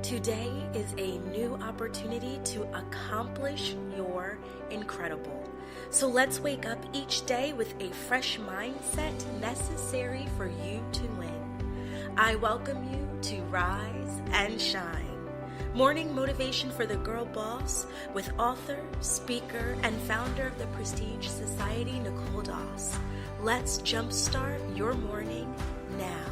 Today is a new opportunity to accomplish your incredible. So let's wake up each day with a fresh mindset necessary for you to win. I welcome you to Rise and Shine. Morning motivation for the girl boss with author, speaker, and founder of the Prestige Society, Nicole Doss. Let's jumpstart your morning now.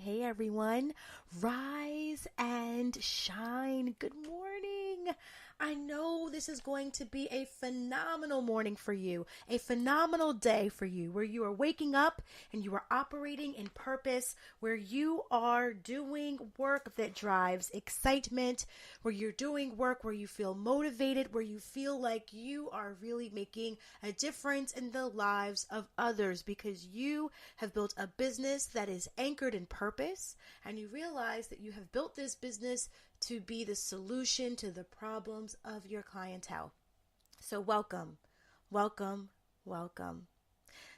Hey, everyone. Rise and shine. Good morning. I know this is going to be a phenomenal morning for you, a phenomenal day for you, where you are waking up and you are operating in purpose, where you are doing work that drives excitement, where you're doing work where you feel motivated, where you feel like you are really making a difference in the lives of others because you have built a business that is anchored in purpose, and you realize that you have built this business to be the solution to the problems of your clientele. So welcome.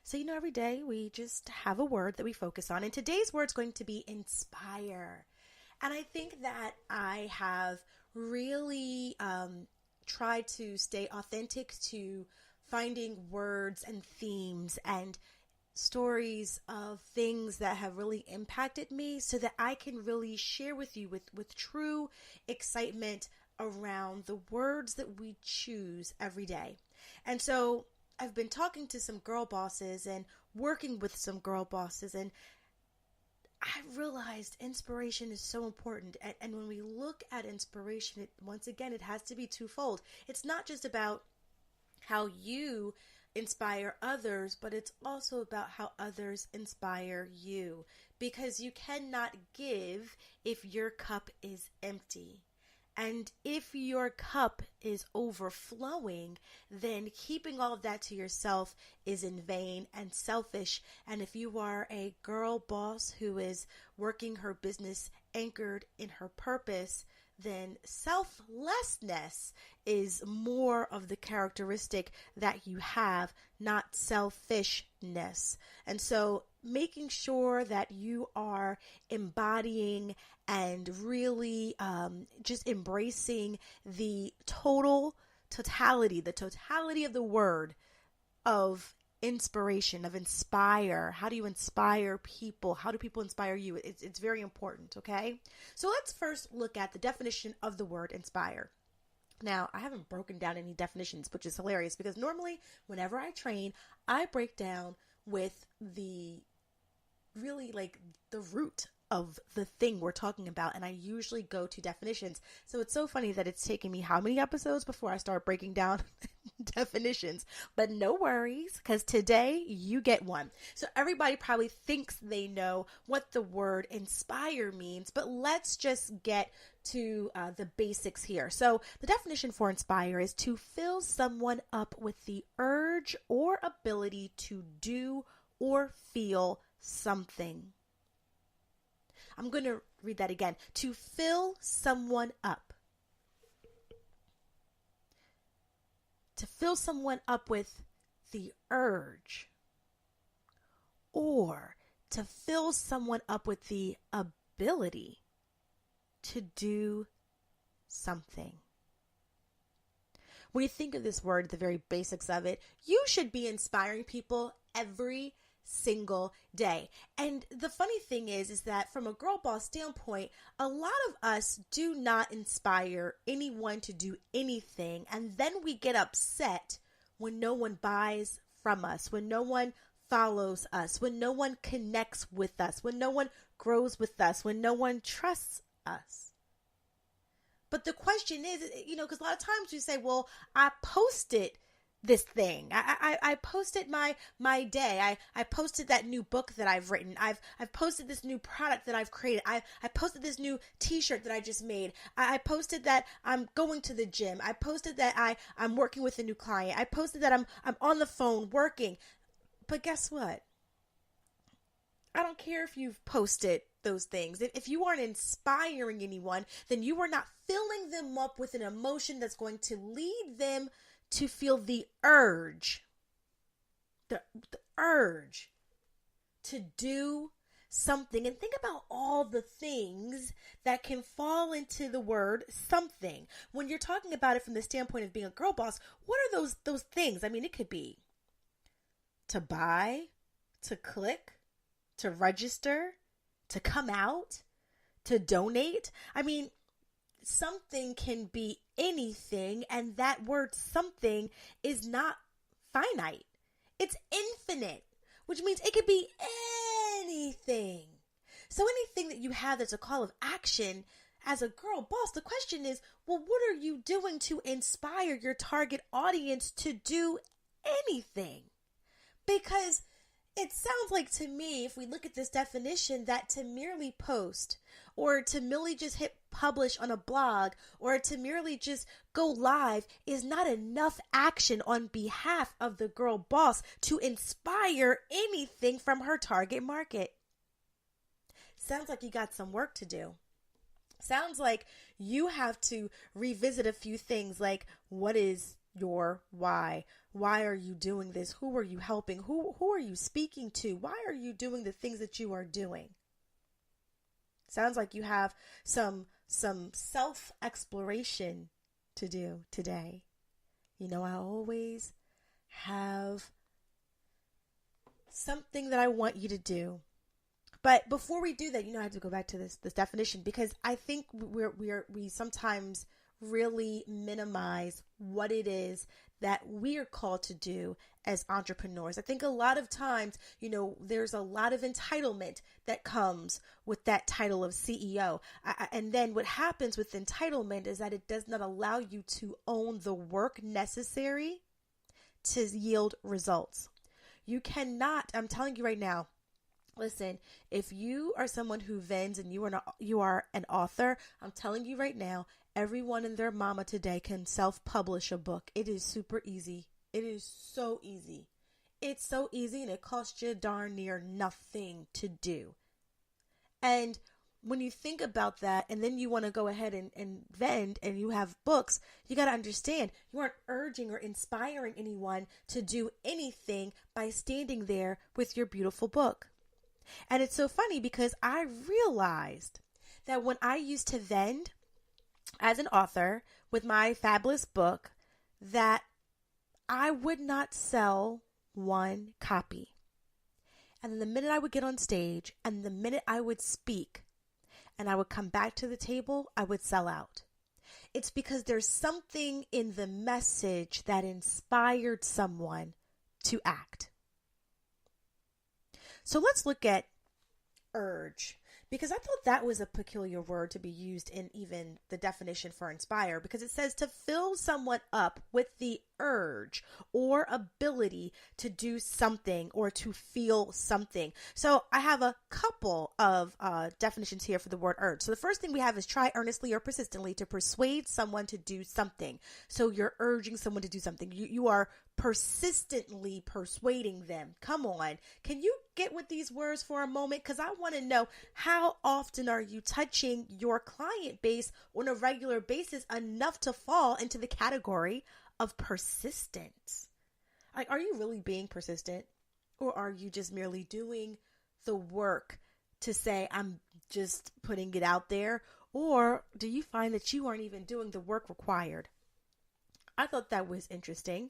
So, every day we just have a word that we focus on, and today's word is going to be inspire. And I think that I have really tried to stay authentic to finding words and themes and stories of things that have really impacted me so that I can really share with you with true excitement around the words that we choose every day. And so I've been talking to some girl bosses and working with some girl bosses, and I realized inspiration is so important. And when we look at inspiration, once again, it has to be twofold. It's not just about how you inspire others, but it's also about how others inspire you, because you cannot give if your cup is empty. And if your cup is overflowing, then keeping all of that to yourself is in vain and selfish. And if you are a girl boss who is working her business anchored in her purpose, then selflessness is more of the characteristic that you have, not selfishness. And so making sure that you are embodying and really just embracing the totality of the word of inspiration, of inspire. How do you inspire people? How do people inspire you? It's very important, okay? So let's first look at the definition of the word inspire. Now, I haven't broken down any definitions, which is hilarious because normally whenever I train, I break down with the root of the thing we're talking about, and I usually go to definitions. So it's so funny that it's taken me how many episodes before I start breaking down definitions, but no worries, because today you get one. So everybody probably thinks they know what the word inspire means, but let's just get to the basics here. So the definition for inspire is to fill someone up with the urge or ability to do or feel something. I'm going to read that again. To fill someone up. To fill someone up with the urge, or to fill someone up with the ability to do something. When you think of this word, the very basics of it, you should be inspiring people every single day. And the funny thing is that from a girl boss standpoint, a lot of us do not inspire anyone to do anything, and then we get upset when no one buys from us, when no one follows us, when no one connects with us, when no one grows with us, when no one trusts us. But the question is, because a lot of times we say, well, I posted this thing. I posted my day. I posted that new book that I've written. I've posted this new product that I've created. I posted this new t-shirt that I just made. I posted that I'm going to the gym. I posted that I'm working with a new client. I posted that I'm on the phone working. But guess what? I don't care if you've posted those things. If you aren't inspiring anyone, then you are not filling them up with an emotion that's going to lead them to feel the urge the urge to do something. And think about all the things that can fall into the word something. When you're talking about it from the standpoint of being a girl boss, what are those things? I mean, it could be to buy, to click, to register, to come out, to donate. I mean, something can be anything, and that word something is not finite. It's infinite, which means it could be anything. So anything that you have that's a call of action as a girl boss, the question is, well, what are you doing to inspire your target audience to do anything? Because it sounds like to me, if we look at this definition, that to merely post or to merely just hit publish on a blog or to merely just go live is not enough action on behalf of the girl boss to inspire anything from her target market. Sounds like you got some work to do. Sounds like you have to revisit a few things like, what is your why? Why are you doing this? Who are you helping? Who are you speaking to? Why are you doing the things that you are doing? Sounds like you have some self-exploration to do today. You know, I always have something that I want you to do. But before we do that, you know, I have to go back to this definition, because I think we sometimes really minimize what it is that we are called to do as entrepreneurs. I think a lot of times, you know, there's a lot of entitlement that comes with that title of CEO. And then what happens with entitlement is that it does not allow you to own the work necessary to yield results. You cannot, I'm telling you right now, listen, if you are someone who vends and you are an author, I'm telling you right now, everyone and their mama today can self-publish a book. It is super easy. It is so easy. It's so easy, and it costs you darn near nothing to do. And when you think about that, and then you want to go ahead and vend, and you have books, you got to understand, you aren't urging or inspiring anyone to do anything by standing there with your beautiful book. And it's so funny because I realized that when I used to vend as an author with my fabulous book, that I would not sell one copy. And then the minute I would get on stage and the minute I would speak and I would come back to the table, I would sell out. It's because there's something in the message that inspired someone to act. So let's look at urge, because I thought that was a peculiar word to be used in even the definition for inspire, because it says to fill someone up with the urge or ability to do something or to feel something. So I have a couple of definitions here for the word urge. So the first thing we have is try earnestly or persistently to persuade someone to do something. So you're urging someone to do something. You are persistently persuading them. Come on. Can you get with these words for a moment? Because I want to know, how often are you touching your client base on a regular basis enough to fall into the category of persistence? Like, are you really being persistent, or are you just merely doing the work to say, I'm just putting it out there? Or do you find that you aren't even doing the work required? I thought that was interesting.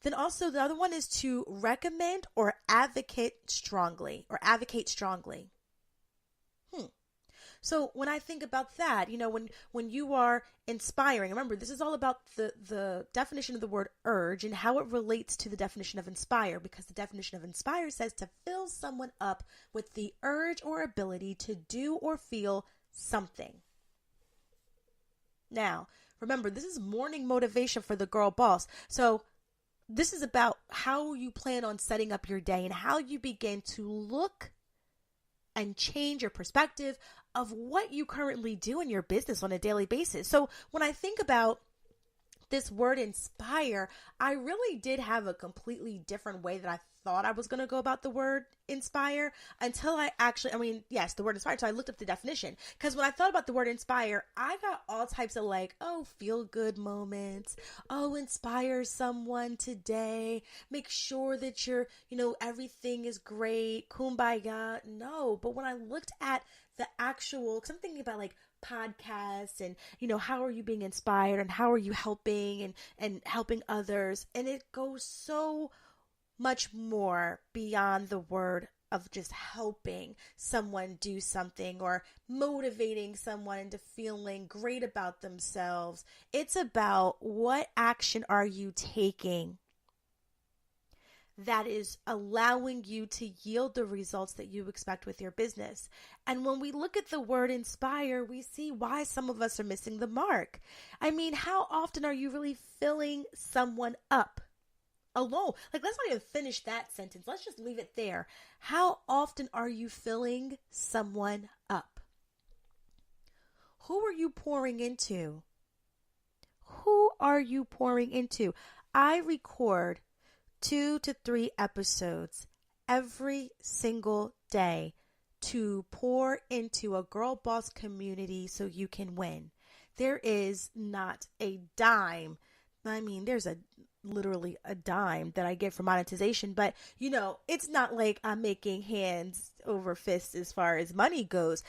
Then also the other one is to recommend or advocate strongly. So when I think about that, you know, when you are inspiring, remember, this is all about the definition of the word urge and how it relates to the definition of inspire, because the definition of inspire says to fill someone up with the urge or ability to do or feel something. Now, remember, this is morning motivation for the girl boss. So this is about how you plan on setting up your day and how you begin to look and change your perspective of what you currently do in your business on a daily basis. So when I think about this word inspire, I really did have a completely different way that I thought I was going to go about the word inspire until yes, the word inspire. So I looked up the definition, because when I thought about the word inspire, I got all types of like, oh, feel good moments. Oh, inspire someone today. Make sure that everything is great. Kumbaya. No, but when I looked at the actual, because I'm thinking about like podcasts and how are you being inspired and how are you helping and helping others, and it goes so much more beyond the word of just helping someone do something or motivating someone into feeling great about themselves. It's about what action are you taking that is allowing you to yield the results that you expect with your business. And when we look at the word inspire, we see why some of us are missing the mark. I mean, how often are you really filling someone up alone? Like, let's not even finish that sentence. Let's just leave it there. How often are you filling someone up? Who are you pouring into? Who are you pouring into? I record 2 to 3 episodes every single day to pour into a Girl Boss community so you can win. There is not a dime. I mean, there's literally a dime that I get for monetization, but it's not like I'm making hands over fists as far as money goes.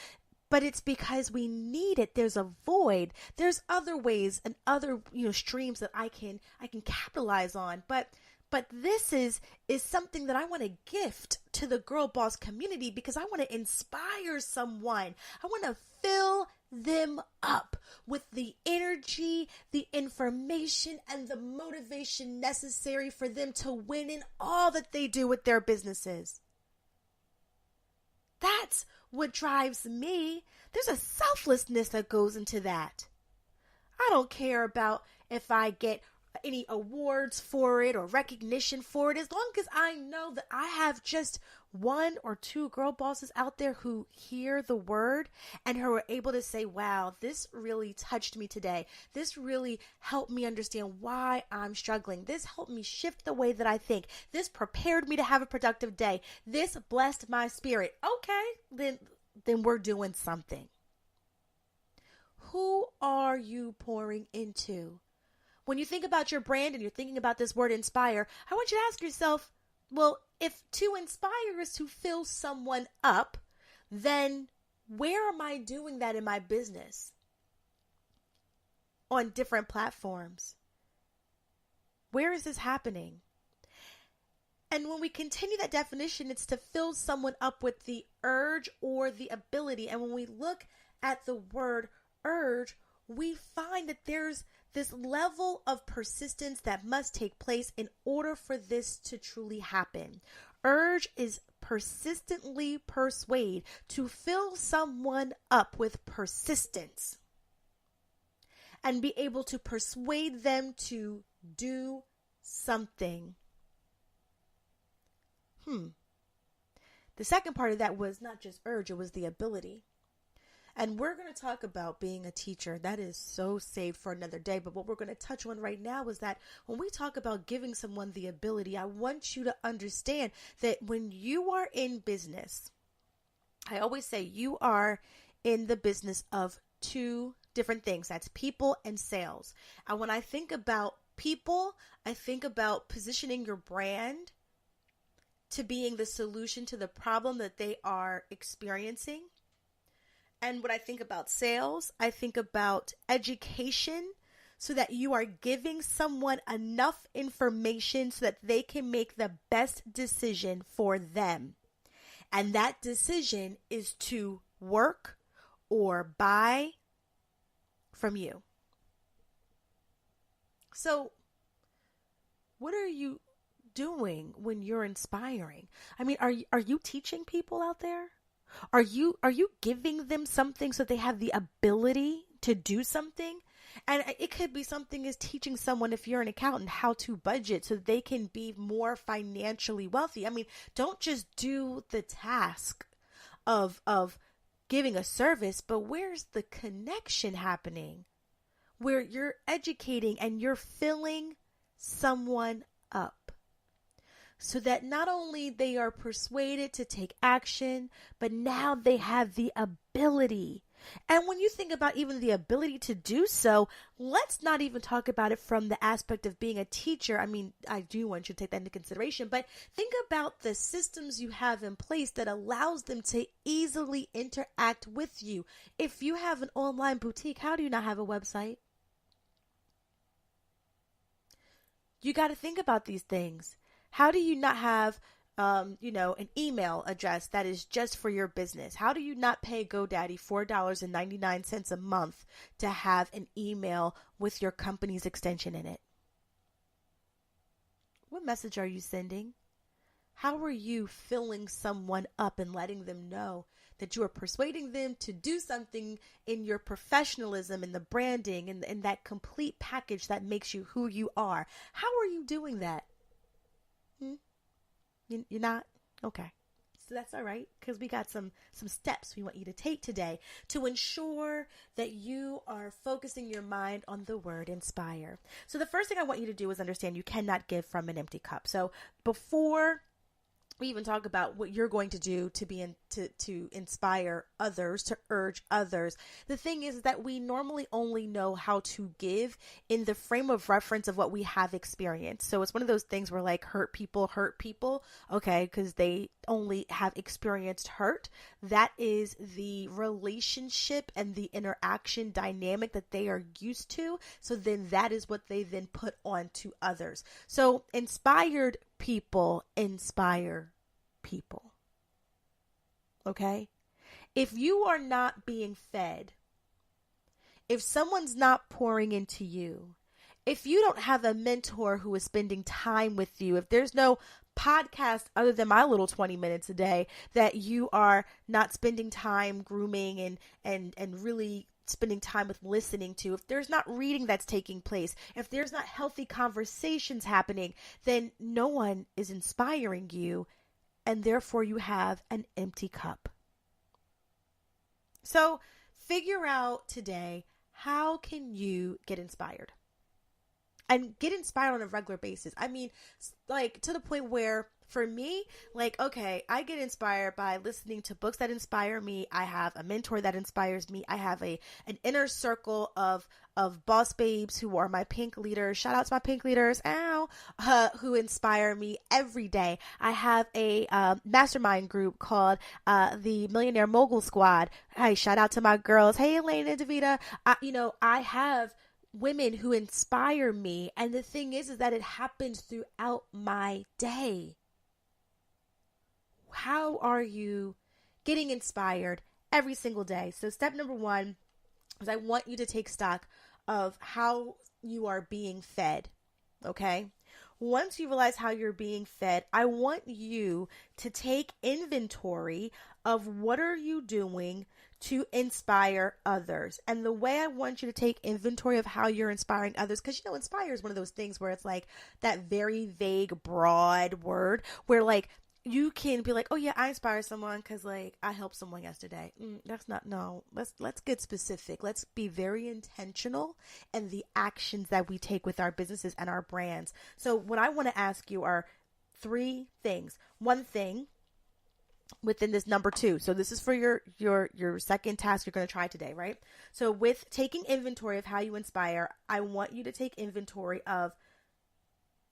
But it's because we need it. There's a void. There's other ways and other streams that I can capitalize on. But this is something that I want to gift to the Girl Boss community, because I want to inspire someone. I want to fill them up with the energy, the information, and the motivation necessary for them to win in all that they do with their businesses. That's what drives me. There's a selflessness that goes into that. I don't care about if I get any awards for it or recognition for it, as long as I know that I have just 1 or 2 girl bosses out there who hear the word and who are able to say, wow, this really touched me today. This really helped me understand why I'm struggling. This helped me shift the way that I think. This prepared me to have a productive day. This blessed my spirit. Okay, then we're doing something. Who are you pouring into? When you think about your brand and you're thinking about this word inspire, I want you to ask yourself, well, if to inspire is to fill someone up, then where am I doing that in my business? On different platforms. Where is this happening? And when we continue that definition, it's to fill someone up with the urge or the ability. And when we look at the word urge, we find that there's this level of persistence that must take place in order for this to truly happen. Urge is persistently persuade, to fill someone up with persistence and be able to persuade them to do something. The second part of that was not just urge, it was the ability. And we're going to talk about being a teacher. That is so saved for another day. But what we're going to touch on right now is that when we talk about giving someone the ability, I want you to understand that when you are in business, I always say you are in the business of 2 different things. That's people and sales. And when I think about people, I think about positioning your brand to being the solution to the problem that they are experiencing. And when I think about sales, I think about education, so that you are giving someone enough information so that they can make the best decision for them. And that decision is to work or buy from you. So, what are you doing when you're inspiring? I mean, are you teaching people out there? Are you giving them something so they have the ability to do something? And it could be something as teaching someone, if you're an accountant, how to budget so they can be more financially wealthy. I mean, don't just do the task of giving a service, but where's the connection happening? where you're educating and you're filling someone up so that not only they are persuaded to take action, but now they have the ability. And when you think about even the ability to do so, let's not even talk about it from the aspect of being a teacher. I mean, I do want you to take that into consideration, but think about the systems you have in place that allows them to easily interact with you. If you have an online boutique, how do you not have a website? You got to think about these things. How do you not have an email address that is just for your business? How do you not pay GoDaddy $4.99 a month to have an email with your company's extension in it? What message are you sending? How are you filling someone up and letting them know that you are persuading them to do something in your professionalism and the branding and that complete package that makes you who you are? How are you doing that? You're not? Okay. So that's all right, because we got some steps we want you to take today to ensure that you are focusing your mind on the word inspire. So the first thing I want you to do is understand you cannot give from an empty cup. So before we even talk about what you're going to do to inspire others, to urge others, the thing is that we normally only know how to give in the frame of reference of what we have experienced. So it's one of those things where like hurt people, okay, because they only have experienced hurt. That is the relationship and the interaction dynamic that they are used to. So then that is what they then put on to others. So inspired people inspire people. Okay? If you are not being fed, if someone's not pouring into you, if you don't have a mentor who is spending time with you, if there's no podcast other than my little 20 minutes a day that you are not spending time grooming and really spending time with listening to, if there's not reading that's taking place, if there's not healthy conversations happening, then no one is inspiring you, and therefore you have an empty cup. So figure out today, how can you get inspired? And get inspired on a regular basis. I mean, like to the point where for me, like, okay, I get inspired by listening to books that inspire me. I have a mentor that inspires me. I have an inner circle of boss babes who are my pink leaders. Shout out to my pink leaders, who inspire me every day. I have a mastermind group called the Millionaire Mogul Squad. Hey, shout out to my girls. Hey, Elaine and Davita. I have women who inspire me. And the thing is that it happens throughout my day. How are you getting inspired every single day? So step number one is I want you to take stock of how you are being fed. Okay. Once you realize how you're being fed, I want you to take inventory of what are you doing to inspire others. And the way I want you to take inventory of how you're inspiring others, because, inspire is one of those things where it's like that very vague, broad word where like you can be like, oh yeah, I inspire someone because like I helped someone yesterday. That's not, no, let's get specific. Let's be very intentional in the actions that we take with our businesses and our brands. So what I want to ask you are 3 things. One thing within this number 2. So this is for your second task you're going to try today, right? So with taking inventory of how you inspire, I want you to take inventory of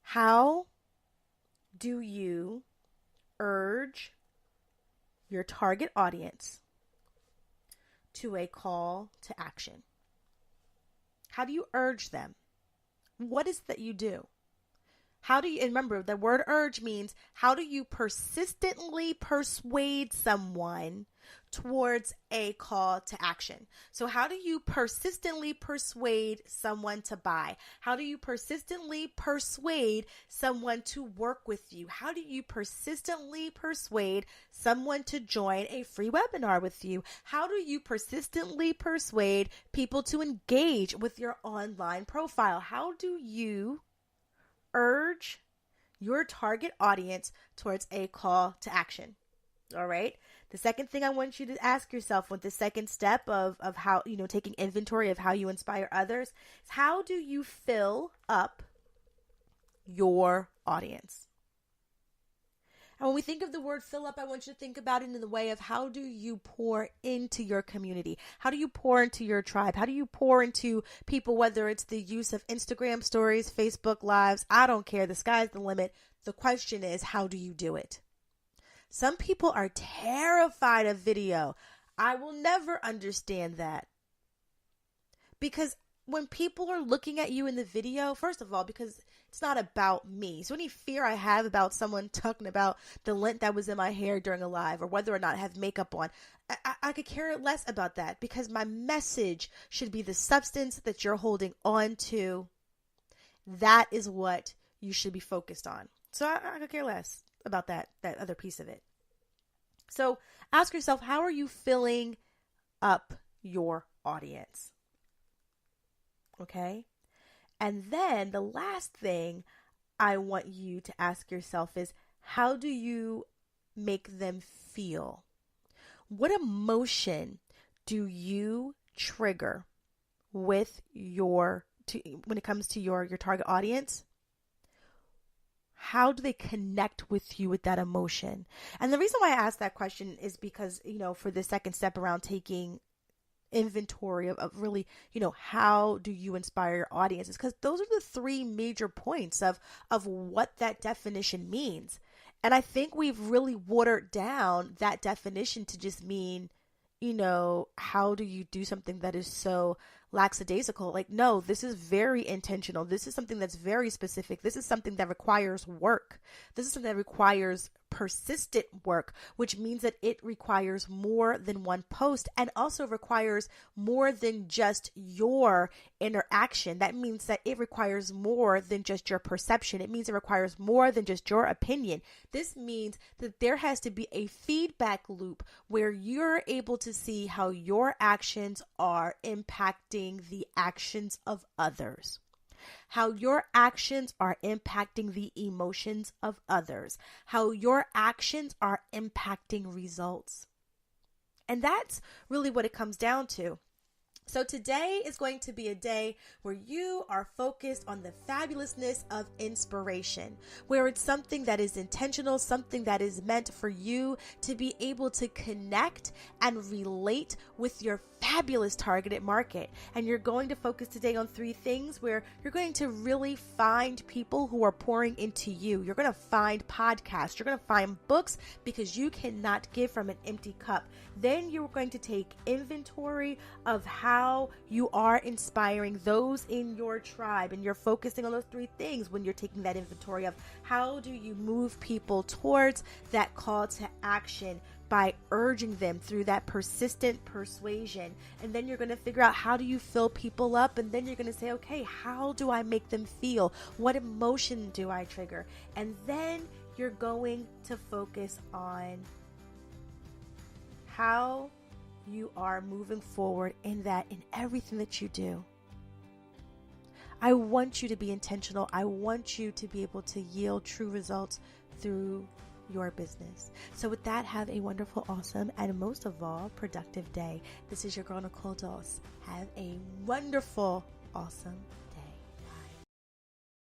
how do you urge your target audience to a call to action. How do you urge them? What is that you do? How do you, and remember the word urge means how do you persistently persuade someone towards a call to action? So how do you persistently persuade someone to buy? How do you persistently persuade someone to work with you? How do you persistently persuade someone to join a free webinar with you? How do you persistently persuade people to engage with your online profile? How do you urge your target audience towards a call to action? All right. The second thing I want you to ask yourself with the second step of how, taking inventory of how you inspire others is, how do you fill up your audience? And when we think of the word fill up, I want you to think about it in the way of, how do you pour into your community? How do you pour into your tribe? How do you pour into people, whether it's the use of Instagram stories, Facebook lives? I don't care. The sky's the limit. The question is, how do you do it? Some people are terrified of video. I will never understand that. Because when people are looking at you in the video, first of all, because it's not about me. So any fear I have about someone talking about the lint that was in my hair during a live, or whether or not I have makeup on, I could care less about that, because my message should be the substance that you're holding on to. That is what you should be focused on. So I could care less about that other piece of it. So ask yourself, how are you filling up your audience? Okay. And then the last thing I want you to ask yourself is, how do you make them feel? What emotion do you trigger with when it comes to your target audience? How do they connect with you with that emotion? And the reason why I ask that question is because, for the second step around taking inventory of really, how do you inspire your audiences? Because those are the three major points of what that definition means. And I think we've really watered down that definition to just mean, how do you do something that is so lackadaisical? Like, no, this is very intentional. This is something that's very specific. This is something that requires work. This is something that requires persistent work, which means that it requires more than one post, and also requires more than just your interaction. That means that it requires more than just your perception. It means it requires more than just your opinion. This means that there has to be a feedback loop where you're able to see how your actions are impacting the actions of others, how your actions are impacting the emotions of others, how your actions are impacting results. And that's really what it comes down to. So today is going to be a day where you are focused on the fabulousness of inspiration, where it's something that is intentional, something that is meant for you to be able to connect and relate with your fabulous targeted market. And you're going to focus today on three things where you're going to really find people who are pouring into you. You're going to find podcasts. You're going to find books, because you cannot give from an empty cup. Then you're going to take inventory of how you are inspiring those in your tribe. And you're focusing on those three things when you're taking that inventory of how do you move people towards that call to action, by urging them through that persistent persuasion. And then you're going to figure out, how do you fill people up? And then you're going to say, okay, how do I make them feel? What emotion do I trigger? And then you're going to focus on how you are moving forward in everything that you do. I want you to be intentional. I want you to be able to yield true results through your business. So with that, have a wonderful, awesome, and most of all, productive day. This is your girl, Nicole Dawes. Have a wonderful, awesome